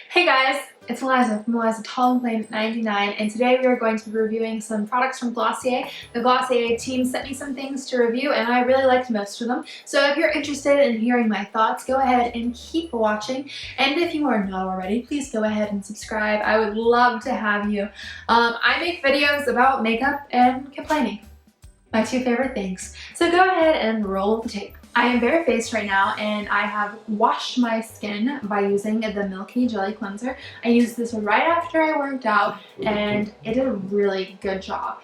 Hey guys, it's Eliza from Eliza Tall and Plain 99, and today we are going to be reviewing some products from Glossier. The Glossier team sent me some things to review and I really liked most of them. So if you're interested in hearing my thoughts, go ahead and keep watching. And if you are not already, please go ahead and subscribe. I would love to have you. I make videos about makeup and complaining. My two favorite things. So go ahead and roll the tape. I am barefaced right now and I have washed my skin by using the Milky Jelly Cleanser. I used this right after I worked out and it did a really good job.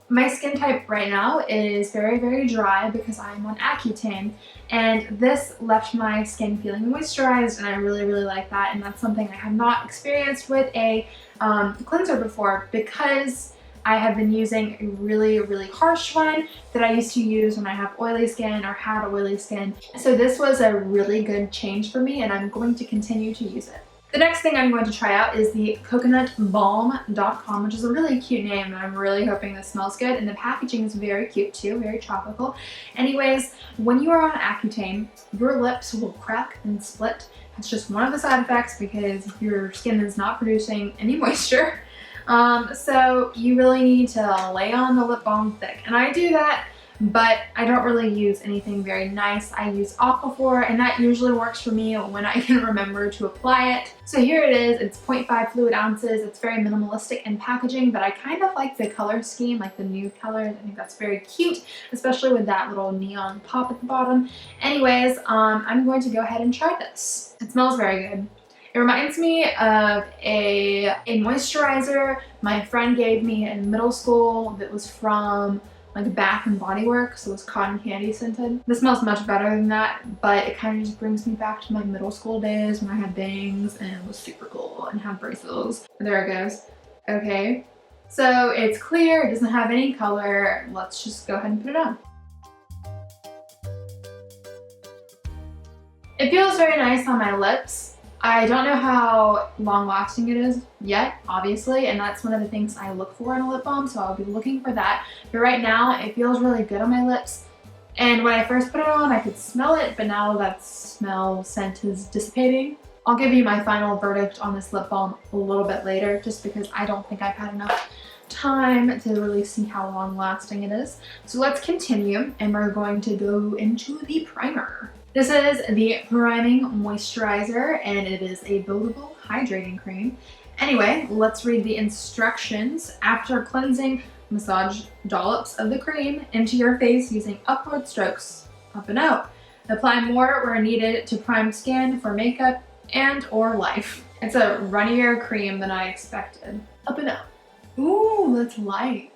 My skin type right now is very, very dry because I'm on Accutane, and this left my skin feeling moisturized, and I really, really like that, and that's something I have not experienced with a cleanser before because I have been using a really, really harsh one that I used to use when I have oily skin or had oily skin. So this was a really good change for me and I'm going to continue to use it. The next thing I'm going to try out is the coconutbalm.com, which is a really cute name and I'm really hoping this smells good, and the packaging is very cute too, very tropical. Anyways, when you are on Accutane, your lips will crack and split. It's just one of the side effects because your skin is not producing any moisture. So you really need to lay on the lip balm thick, and I do that, but I don't really use anything very nice. I use Aquaphor, and that usually works for me when I can remember to apply it. So here it is. It's 0.5 fluid ounces. It's very minimalistic in packaging, but I kind of like the color scheme, like the nude colors. I think that's very cute, especially with that little neon pop at the bottom. Anyways, I'm going to go ahead and try this. It smells very good. It reminds me of a moisturizer my friend gave me in middle school that was from like Bath and Body Works. So it was cotton candy scented. This smells much better than that, but it kind of just brings me back to my middle school days when I had bangs and was super cool and had braces. There it goes. Okay, so it's clear, it doesn't have any color. Let's just go ahead and put it on. It feels very nice on my lips. I don't know how long lasting it is yet, obviously, and that's one of the things I look for in a lip balm, so I'll be looking for that. But right now, it feels really good on my lips. And when I first put it on, I could smell it, but now that scent is dissipating. I'll give you my final verdict on this lip balm a little bit later, just because I don't think I've had enough time to really see how long lasting it is. So let's continue, and we're going to go into the primer. This is the Priming Moisturizer, and it is a buildable hydrating cream. Anyway, let's read the instructions. After cleansing, massage dollops of the cream into your face using upward strokes, up and out. Apply more where needed to prime skin for makeup and or life. It's a runnier cream than I expected. Up and out. Ooh, that's light.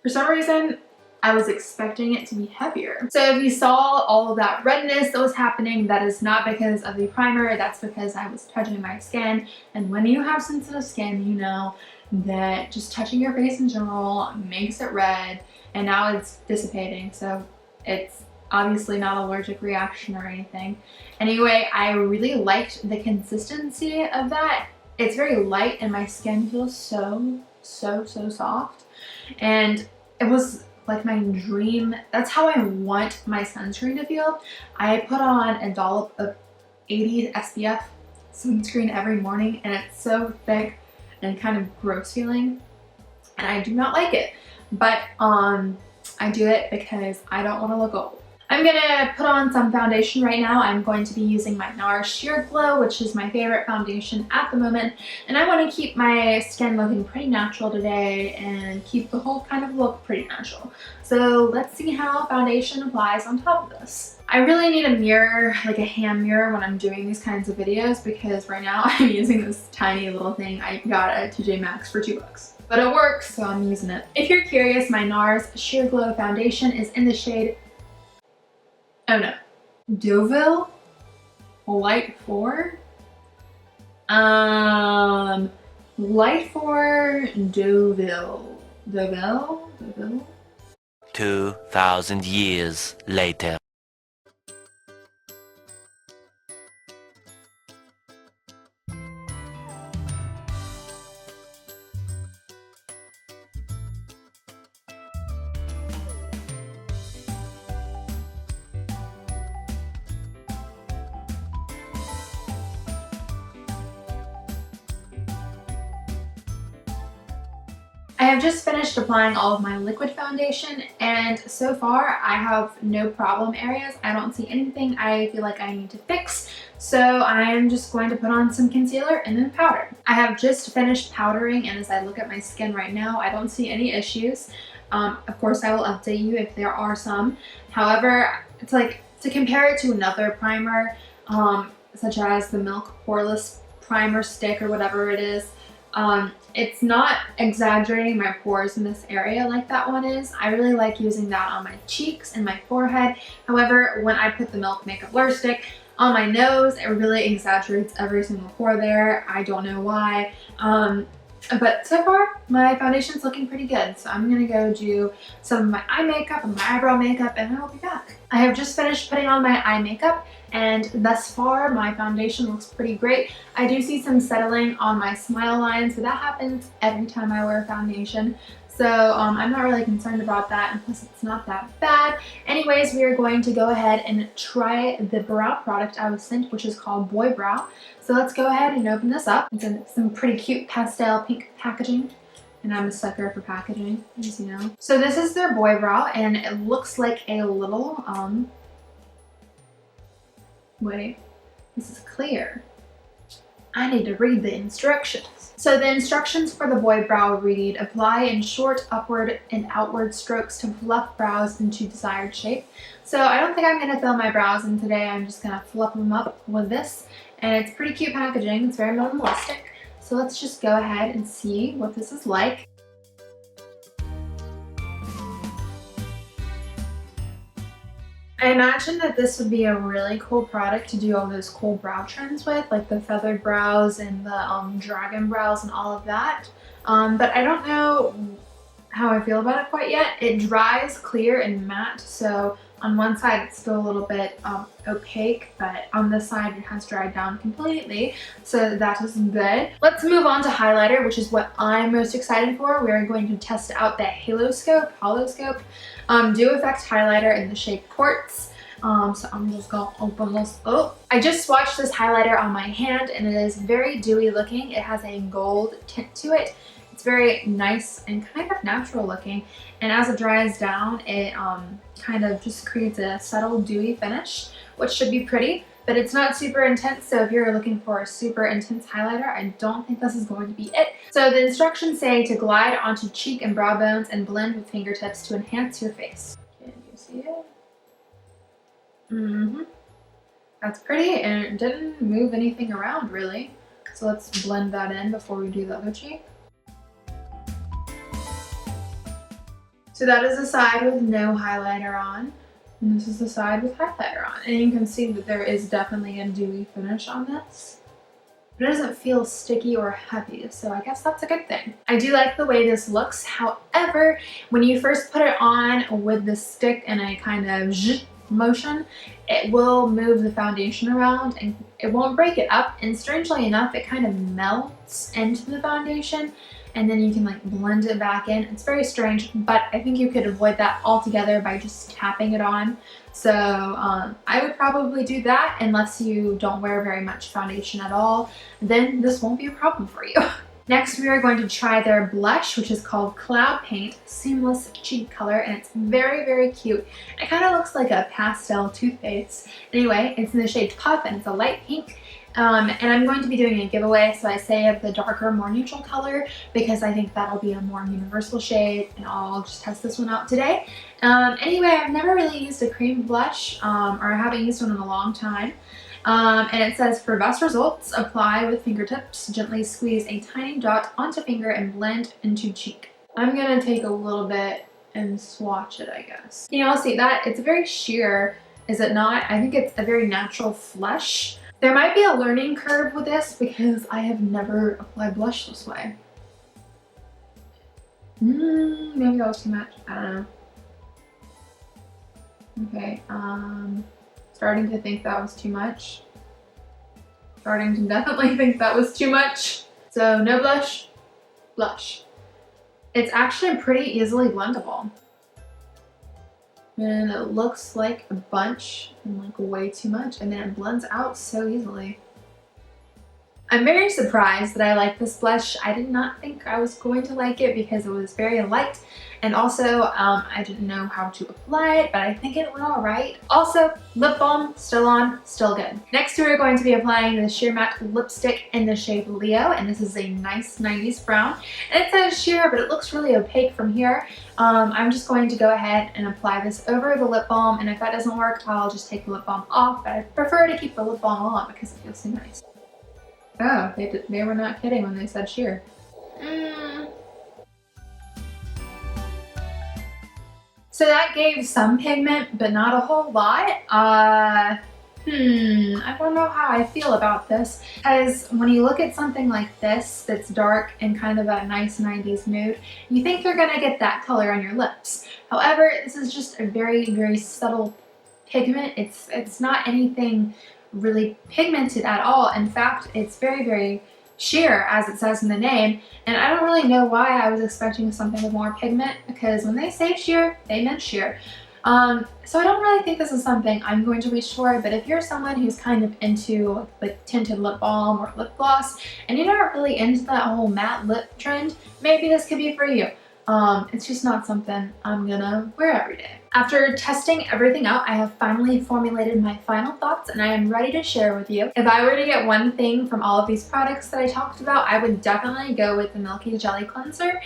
For some reason, I was expecting it to be heavier. So if you saw all of that redness that was happening, that is not because of the primer, that's because I was touching my skin. And when you have sensitive skin, you know that just touching your face in general makes it red, and now it's dissipating. So it's obviously not an allergic reaction or anything. Anyway, I really liked the consistency of that. It's very light and my skin feels so soft. And it was like my dream. That's how I want my sunscreen to feel. I put on a dollop of 80 SPF sunscreen every morning, and it's so thick and kind of gross feeling, and I do not like it. But I do it because I don't want to look old. I'm gonna put on some foundation right now. I'm going to be using my NARS Sheer Glow, which is my favorite foundation at the moment. And I want to keep my skin looking pretty natural today and keep the whole kind of look pretty natural. So let's see how foundation applies on top of this. I really need a mirror, like a hand mirror, when I'm doing these kinds of videos, because right now I'm using this tiny little thing I got at TJ Maxx for $2. But it works, so I'm using it. If you're curious, my NARS Sheer Glow foundation is in the shade, oh no, Deauville Light 4? Light 4 Deauville. Deauville? 2,000 years later. have just finished applying all of my liquid foundation, and so far I have no problem areas. I don't see anything I feel like I need to fix, so I'm just going to put on some concealer and then powder. I have just finished powdering, and as I look at my skin right now, I don't see any issues. Of course, I will update you if there are some. However, it's like to compare it to another primer, such as the Milk Poreless Primer Stick or whatever it is, it's not exaggerating my pores in this area like that one is. I really like using that on my cheeks and my forehead. However, when I put the Milk Makeup Blur Stick on my nose, it really exaggerates every single pore there. I don't know why. But so far, my foundation's looking pretty good. So I'm gonna go do some of my eye makeup and my eyebrow makeup, and then I'll be back. I have just finished putting on my eye makeup, and thus far my foundation looks pretty great. I do see some settling on my smile lines, but that happens every time I wear foundation. So I'm not really concerned about that, and plus it's not that bad. Anyways, we are going to go ahead and try the brow product I was sent, which is called Boy Brow. So let's go ahead and open this up. It's in some pretty cute pastel pink packaging, and I'm a sucker for packaging, as you know. So this is their Boy Brow, and it looks like a little, wait, this is clear. I need to read the instructions. So the instructions for the Boy Brow read, apply in short upward and outward strokes to fluff brows into desired shape. So I don't think I'm going to fill my brows in today. I'm just going to fluff them up with this. And it's pretty cute packaging. It's very minimalistic. So let's just go ahead and see what this is like. I imagine that this would be a really cool product to do all those cool brow trends with, like the feathered brows and the dragon brows and all of that. But I don't know how I feel about it quite yet. It dries clear and matte, so on one side it's still a little bit opaque, but on this side it has dried down completely, so that is good. Let's move on to highlighter, which is what I'm most excited for. We are going to test out the Holoscope Dew Effect highlighter in the shade Quartz. So I'm just gonna open this up. I just swatched this highlighter on my hand, and it is very dewy looking. It has a gold tint to it. It's very nice and kind of natural looking, and as it dries down, it kind of just creates a subtle dewy finish, which should be pretty, but it's not super intense. So if you're looking for a super intense highlighter, I don't think this is going to be it. So the instructions say to glide onto cheek and brow bones and blend with fingertips to enhance your face. Can you see it? That's pretty, and it didn't move anything around really. So let's blend that in before we do the other cheek. So that is the side with no highlighter on, and this is the side with highlighter on. And you can see that there is definitely a dewy finish on this. But it doesn't feel sticky or heavy, so I guess that's a good thing. I do like the way this looks. However, when you first put it on with the stick in a kind of zh motion, it will move the foundation around and it won't break it up. And strangely enough, it kind of melts into the foundation, and then you can like blend it back in. It's very strange, but I think you could avoid that altogether by just tapping it on. So I would probably do that unless you don't wear very much foundation at all. Then this won't be a problem for you. Next, we are going to try their blush, which is called Cloud Paint Seamless Cheek Color, and it's very, very cute. It kind of looks like a pastel toothpaste. Anyway, it's in the shade Puff, and it's a light pink. And I'm going to be doing a giveaway, so I saved the darker, more neutral color because I think that'll be a more universal shade, and I'll just test this one out today. Anyway, I've never really used a cream blush, or I haven't used one in a long time. And it says, for best results, apply with fingertips, gently squeeze a tiny dot onto finger and blend into cheek. I'm gonna take a little bit and swatch it, I guess. Can you all see that? It's very sheer, is it not? I think it's a very natural flush. There might be a learning curve with this because I have never applied blush this way. Maybe that was too much. I don't know. Okay, starting to think that was too much. Starting to definitely think that was too much. So no blush, blush. It's actually pretty easily blendable. And it looks like a bunch and like way too much, and then it blends out so easily. I'm very surprised that I like this blush. I did not think I was going to like it because it was very light, and also I didn't know how to apply it, but I think it went all right. Also, lip balm, still on, still good. Next, we're going to be applying the Sheer Matte lipstick in the shade Leo, and this is a nice 90s brown. And it says sheer, but it looks really opaque from here. I'm just going to go ahead and apply this over the lip balm, and if that doesn't work, I'll just take the lip balm off, but I prefer to keep the lip balm on because it feels so nice. Oh, they were not kidding when they said sheer. So that gave some pigment, but not a whole lot. I don't know how I feel about this, because when you look at something like this that's dark and kind of a nice 90s mood, you think you're gonna get that color on your lips. However, this is just a very, very subtle pigment. It's not anything really pigmented at all. In fact, it's very, very sheer, as it says in the name, and I don't really know why I was expecting something with more pigment, because when they say sheer, they meant sheer. So I don't really think this is something I'm going to reach for, but if you're someone who's kind of into like tinted lip balm or lip gloss, and you're not really into that whole matte lip trend, maybe this could be for you. It's just not something I'm gonna wear every day. After testing everything out, I have finally formulated my final thoughts, and I am ready to share with you. If I were to get one thing from all of these products that I talked about, I would definitely go with the Milky Jelly Cleanser.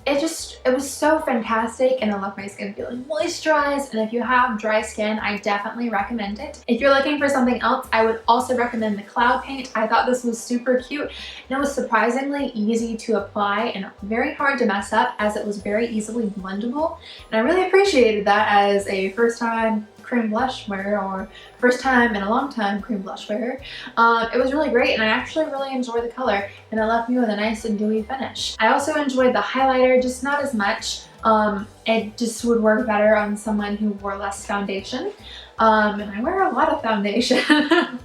It was so fantastic, and it left my skin feeling moisturized, and if you have dry skin, I definitely recommend it. If you're looking for something else, I would also recommend the Cloud Paint. I thought this was super cute, and it was surprisingly easy to apply and very hard to mess up, as it was very easily blendable, and I really appreciated that as a first-time cream blush wearer, or first time in a long time cream blush wearer. It was really great, and I actually really enjoyed the color, and it left me with a nice and dewy finish. I also enjoyed the highlighter, just not as much. It just would work better on someone who wore less foundation. And I wear a lot of foundation.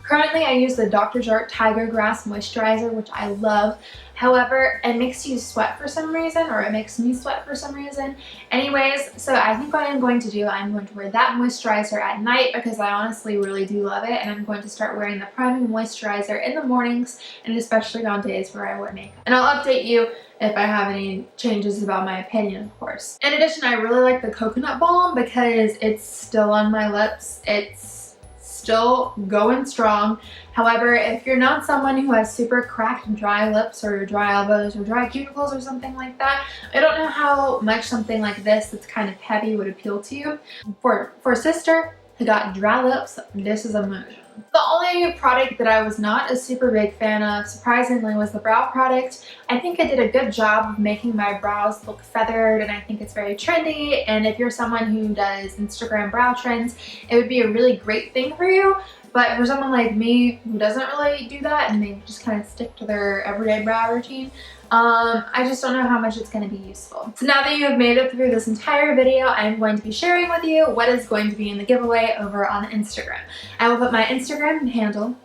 Currently, I use the Dr. Jart Tiger Grass Moisturizer, which I love. However, it makes you sweat for some reason, or it makes me sweat for some reason. Anyways, so I think what I'm going to do, I'm going to wear that moisturizer at night, because I honestly really do love it, and I'm going to start wearing the priming moisturizer in the mornings, and especially on days where I wear makeup. And I'll update you if I have any changes about my opinion, of course. In addition, I really like the coconut balm because it's still on my lips. It's still going strong. However, if you're not someone who has super cracked dry lips or dry elbows or dry cuticles or something like that, I don't know how much something like this that's kind of heavy would appeal to you. For a sister who got dry lips, this is a motion. The only product that I was not a super big fan of, surprisingly, was the brow product. I think it did a good job of making my brows look feathered, and I think it's very trendy, and if you're someone who does Instagram brow trends, it would be a really great thing for you. But for someone like me who doesn't really do that and they just kind of stick to their everyday brow routine, I just don't know how much it's going to be useful. So now that you have made it through this entire video, I'm going to be sharing with you what is going to be in the giveaway over on Instagram. I will put my Instagram handle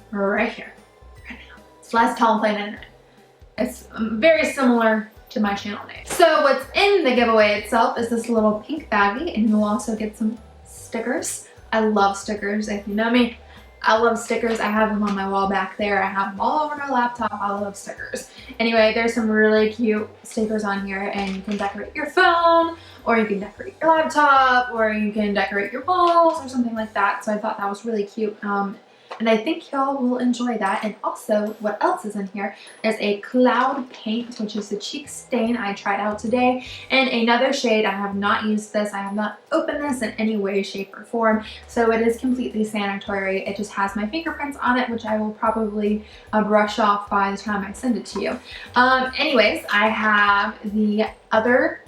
right here, right now. It's Last Tall Plain Internet. It's very similar to my channel name. So what's in the giveaway itself is this little pink baggie, and you'll also get some stickers. I love stickers. If you know me, I love stickers. I have them on my wall back there. I have them all over my laptop. I love stickers. Anyway, there's some really cute stickers on here, and you can decorate your phone, or you can decorate your laptop, or you can decorate your walls or something like that. So I thought that was really cute. And I think y'all will enjoy that. And also, what else is in here is a Cloud Paint, which is the cheek stain I tried out today, and another shade. I have not used this. I have not opened this in any way, shape, or form, so it is completely sanitary. It just has my fingerprints on it, which I will probably brush off by the time I send it to you. Anyways, I have the other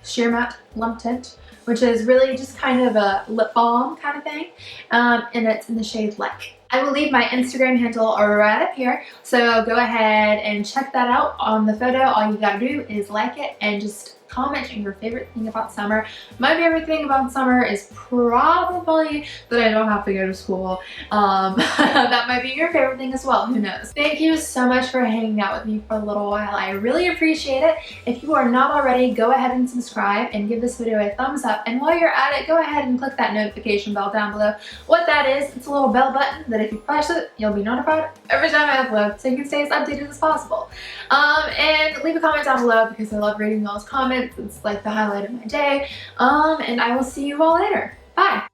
Sheer Matte Lump Tint, which is really just kind of a lip balm kind of thing, and it's in the shade Like. I will leave my Instagram handle right up here, so go ahead and check that out on the photo. All you gotta do is like it and just comment your favorite thing about summer. My favorite thing about summer is probably that I don't have to go to school. That might be your favorite thing as well, who knows. Thank you so much for hanging out with me for a little while. I really appreciate it. If you are not already, go ahead and subscribe and give this video a thumbs up. And while you're at it, go ahead and click that notification bell down below. What that is, it's a little bell button that if you press it, you'll be notified every time I upload, so you can stay as updated as possible. And leave a comment down below because I love reading those comments. It's like the highlight of my day. And I will see you all later. Bye.